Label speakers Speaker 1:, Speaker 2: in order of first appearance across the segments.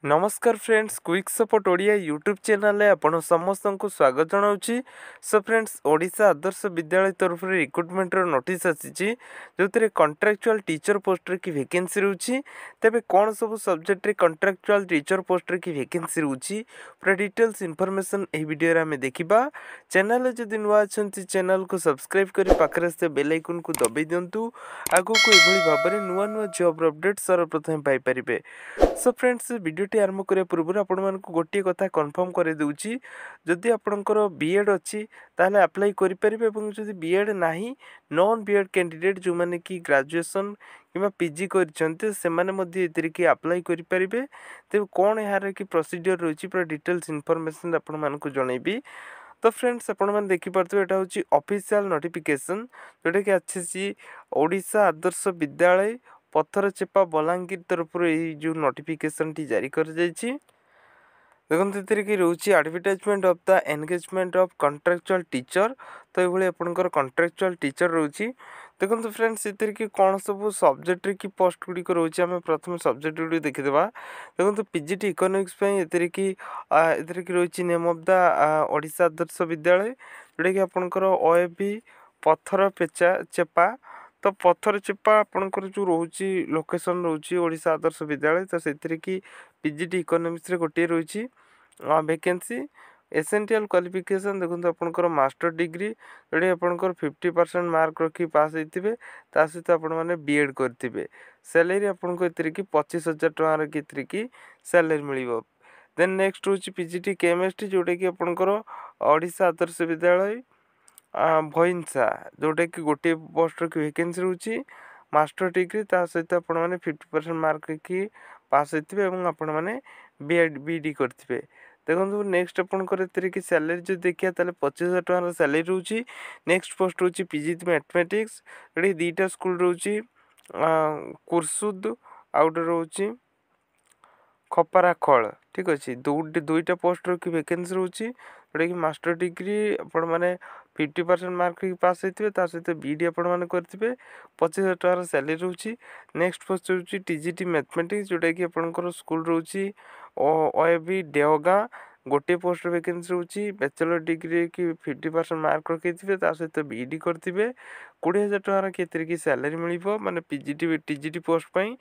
Speaker 1: नमस्कार friends, quick support Odia YouTube channel आपन समस्त को स्वागत जनाऊँगी। सो फ्रेंड्स, ओडिशा आदर्श विद्यालय तरफ रिक्रुटमेंट नोटिस आसी जो कॉन्ट्रैक्चुअल टीचर पोस्ट की वैकेंसी रोचे। तेबे कौन सब सब्जेक्ट रे कॉन्ट्रैक्चुअल टीचर पोस्ट की वैकेंसी रोचे पूरा डिटेल्स इनफॉरमेशन ए वीडियो रे हमें देखिबा। चैनल जदि नुआ अछंती चैनल को सब्सक्राइब करी पाखरे से बेल आइकन को दबाई दियंतु। आगो को एभली भाबरे नुआ नुआ जॉब अपडेट सर्वप्रथम पाई परिबे। सो फ्रेंड्स, वीडियो आरंभ करने पूर्व आपण मानक गोटे कथा कन्फर्म कर दूची, जदि आपणकर बीएड अच्छी ताहले अप्लाई करेंगे और जदि बीएड नहीं नॉन बीएड कैंडिडेट जो मैंने कि ग्रेजुएशन कि पीजी कर अप्लाई करेंगे। तेज कौन यार कि प्रोसीजर रही पूरा डिटेल्स इनफॉरमेशन आपण मानक जनइबी। तो फ्रेंड्स, आपण मैंने देखिपे यहाँ हूँ ऑफिशियल नोटिफिकेशन जोटा कि अच्छी ओडिशा आदर्श विद्यालय पत्थर चेपा बलांगीर तरफ जो नोटिफिकेशन टी जारी कर देखते कि रोचे advertisement of the engagement of contractual teacher. तो ये आपंकर कॉन्ट्रैक्चुअल टीचर रोचे। देखो फ्रेंड्स, ये कि कौन सब सब्जेक्ट की पोस्ट गुड़िक रोचे आम प्रथम सब्जेक्ट गुड़ी देखीदा। देखो पीजीटी इकोनॉमिक्स ये कि रोचे name of the Odisha Adarsh Vidyalaya जोटा कि आपंकर ओएबी पत्थर पेचा चेपा। तो पत्थर चेपा आपंकर जो रोचे लोकेशन रोचे ओडिशा आदर्श विद्यालय। तो से कि पीजीटी इकोनॉमिक्स गोटे रोचे वैकेंसी। एसेंशियल क्वालिफिकेशन देखो आपंकर मास्टर डिग्री जोटा आपंकर 50% मार्क रखी पास होते सहित आपने बीएड करेंगे। सैलरी आपको ये कि 25,000 टकर कि सैलरी मिल। देन नेक्स्ट हूँ पीजीटी केमिस्ट्री जोटा कि आपंकर ओडिशा आदर्श विद्यालय भइंसा जोटा कि गोटे पोस्ट की वैकेंसी रोचे मास्टर डिग्री सहित आपने 50% मार्क रखी पास होते आपण मैंने बीडी करेंगे। देखो नेक्स्ट आपंकर कि सैलरी जो देखिए 25,000 टकर सैलरी रोचे। नेक्स्ट पोस्ट रोचे पीजी मैथमेटिक्स ये दुईटा स्कूल रोचे कुर्सुद आउट रोचे खपाराखल। ठीक अच्छे दुईटा पोस्ट की वैकेंसी रोचे जोटा कि मास्टर डिग्री आपण मैंने 50% मार्क पास होते सहित बीडी आपने करेंगे 25,000 टकर सैलरी रोचे। नेक्स्ट पोस्ट रोचे टीजीटी मैथमेटिक्स जोटा कि आपंकर स्कूल रोचे ओएबी देवगाँ गोटे पोस्ट वैकेंसी रोचे बैचलर डिग्री कि 50% मार्क रखी सहित बीडी करेंगे 20,000 टकर कि सैलरी मिल माने पीजीटी टीजीटी पोस्ट पर।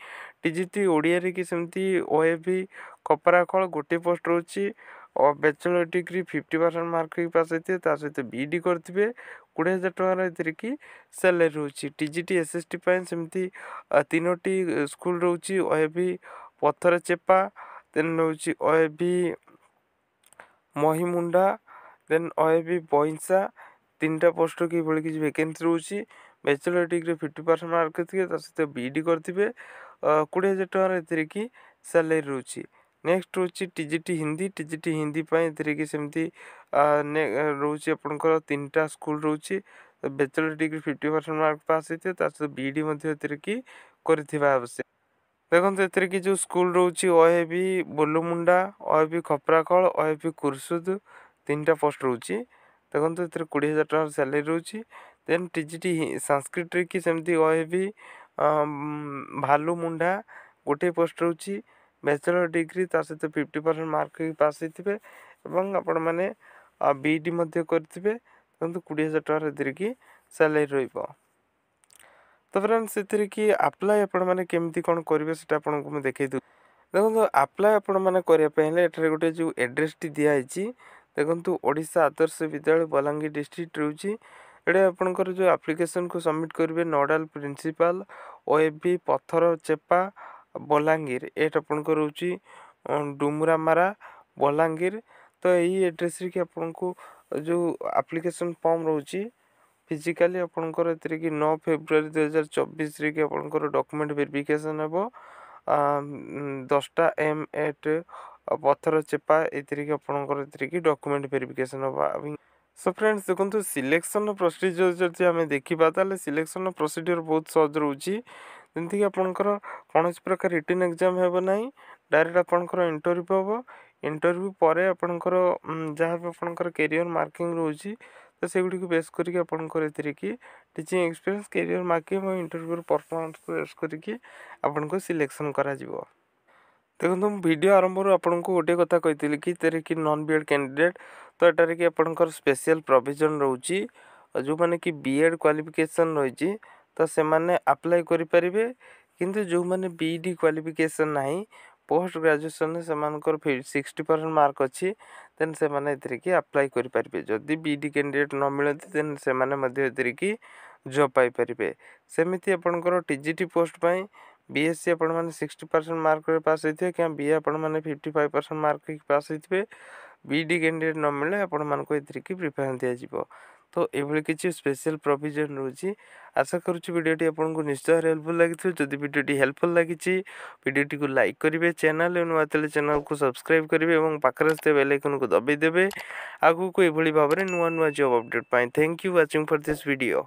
Speaker 1: टीजीटी ओडिया कि सेमती ओएबी खपराखल गोटे पोस्ट रोचे और बैचलर डिग्री 50% मार्क पास होते सहित बीडी करेंगे 20,000 टकर कि सैलरी रोचे। टीजीटी एसएसटी सेमती तीनोटी स्कूल रोचे ओएबी पत्थर चेपा देन रोचे ओएबी महिमुंडा देन ओएबी बइंसा तीनटा पोस्ट की भाई किसी वैकेंसी रोचे। बैचलर डिग्री 50% मार्क थे सहित बीडी करेंगे 20,000 टकर कि सैलरी रोचे। नेक्स्ट रोचे टीजीटी हिंदी कि सेमती रोचे आपंकर तीनटा स्कूल रोचे बैचलर डिग्री 50% मार्क पास होते सहित बीडी कि आवश्यक। देखो ये कि जो स्कूल रोचे ओएबी बोलमुंडा ओएबी खपराखल ओएबी कुर्सुद तीनटा पोस्ट रोचे। देखो ये 20,000 टकर सैलरी रोचे। देन टीजीटी संस्कृत कि सेमती ओएबी भालुमुंडा गोटे पोस्ट रोचे बैचलर डिग्री सहित 50% मार्क पास होते आपण मैंने बीडी करेंगे 20,000 टकर कि सैलरी रही। तो फ्रेंड्स से कि अप्लाई आपण मैंने केमती कौन करेंगे से आपको देखी दूँ। देखो अप्लाई आपण मैंने करने गोटे जो एड्रेस टी दिखाई देखो ओडिशा आदर्श विद्यालय बलांगीर डिस्ट्रिक्ट रोचे। ये आपंकर जो एप्लिकेशन को सबमिट करेंगे नोडाल प्रिंसिपल ओएबी पत्थर चेपा बलांगीर एट आपंकर रोचे डुमरामारा बलांगीर। तो यही एड्रेस कि आपको जो एप्लिकेशन फॉर्म रोचे फिजिकाली आपंकर ए कि 9 फेब्रुआरी 2024 कि आपंकर डॉक्यूमेंट वेरिफिकेशन हे 10टा M8 पत्थर चेपा ये आपंकर कि डॉक्यूमेंट वेरिफिकेशन हम। सो फ्रेंड्स देखो सिलेक्शन प्रोसीजर जब आम देखा सिलेक्शन प्रोसीजर बहुत सहज रोचे जमीक आपंकर कौन प्रकार रिटन एग्जाम हे ना डायरेक्ट आपंकर इंटरव्यू हम। इंटरव्यू पर आपंकर जहाँ भी आपंकर कैरियर मार्किंग रोचे ତ ସେଗୁଡ଼ିକୁ ବେସ୍ କରିକି ଆପଣଙ୍କର ଏଥିରେ କି ଟିଚିଂ ଏକ୍ସପିରିଏନ୍ସ କ୍ୟାରିୟର ମାର୍କିଂ ଏବଂ ଇଣ୍ଟରଭ୍ୟୁର ପରଫର୍ମାନ୍ସକୁ ବେସ୍ କରିକି ଆପଣଙ୍କୁ ସିଲେକ୍ସନ୍ କରାଯିବ। ଦେଖନ୍ତୁ ମୁଁ ଭିଡ଼ିଓ ଆରମ୍ଭରୁ ଆପଣଙ୍କୁ ଗୋଟିଏ କଥା କହିଥିଲି କି ଏଥିରେ କି ନନ୍ ବିଏଡ଼୍ କ୍ୟାଣ୍ଡିଡେଟ୍ ତ ଏଠାରେ କି ଆପଣଙ୍କର ସ୍ପେଶିଆଲ୍ ପ୍ରୋଭିଜନ୍ ରହୁଛି। ଯେଉଁମାନେ କି ବିଏଡ଼୍ କ୍ୱାଲିଫିକେସନ୍ ରହିଛି ତ ସେମାନେ ଆପ୍ଲାଏ କରିପାରିବେ, କିନ୍ତୁ ଯେଉଁମାନେ ବିଇଡ଼ି କ୍ୱାଲିଫିକେସନ୍ ନାହିଁ ପୋଷ୍ଟ ଗ୍ରାଜୁଏସନ୍ରେ ସେମାନଙ୍କର 60% ମାର୍କ ଅଛି ଦେନ୍ ସେମାନେ ଏଥିରେ କି ଆପ୍ଲାଏ କରିପାରିବେ। ଯଦି ବିଇଡ଼ି କ୍ୟାଣ୍ଡିଡେଟ୍ ନ ମିଳନ୍ତି ଦେନ୍ ସେମାନେ ମଧ୍ୟ ଏଥିରେ କି ଜବ୍ ପାଇପାରିବେ। ସେମିତି ଆପଣଙ୍କର ଟିଜିଟି ପୋଷ୍ଟ ପାଇଁ ବିଏସ୍ସି ଆପଣମାନେ 60% ମାର୍କରେ ପାସ୍ ହେଇଥିବେ କିମ୍ବା ବିଏ ଆପଣମାନେ 55% ମାର୍କ ହେଇକି ପାସ୍ ହେଇଥିବେ। ବିଇଡ଼ି କ୍ୟାଣ୍ଡିଡେଟ୍ ନ ମିଳିଲେ ଆପଣମାନଙ୍କୁ ଏଥିରେ କି ପ୍ରିଫରେନ୍ସ ଦିଆଯିବ। ତ ଏଭଳି କିଛି ସ୍ପେଶିଆଲ୍ ପ୍ରୋଭିଜନ୍ ରହୁଛି। ଆଶା କରୁଛି ଭିଡ଼ିଓଟି ଆପଣଙ୍କୁ ନିଶ୍ଚୟ ହେଲ୍ପଫୁଲ୍ ଲାଗିଥିବ। ଯଦି ଭିଡ଼ିଓଟି ହେଲ୍ପଫୁଲ୍ ଲାଗିଛି ଭିଡ଼ିଓଟିକୁ ଲାଇକ୍ କରିବେ, ଚ୍ୟାନେଲ୍ ନୂଆ ଥିଲେ ଚ୍ୟାନେଲ୍କୁ ସବସ୍କ୍ରାଇବ୍ କରିବେ ଏବଂ ପାଖରେ ଥିବା ବେଲ୍ ଆଇକନ୍କୁ ଦବାଇ ଦେବେ ଆଗକୁ ଏଭଳି ଭାବରେ ନୂଆ ଜବ୍ ଅପଡ଼େଟ୍ ପାଇଁ। Thank you watching for this video.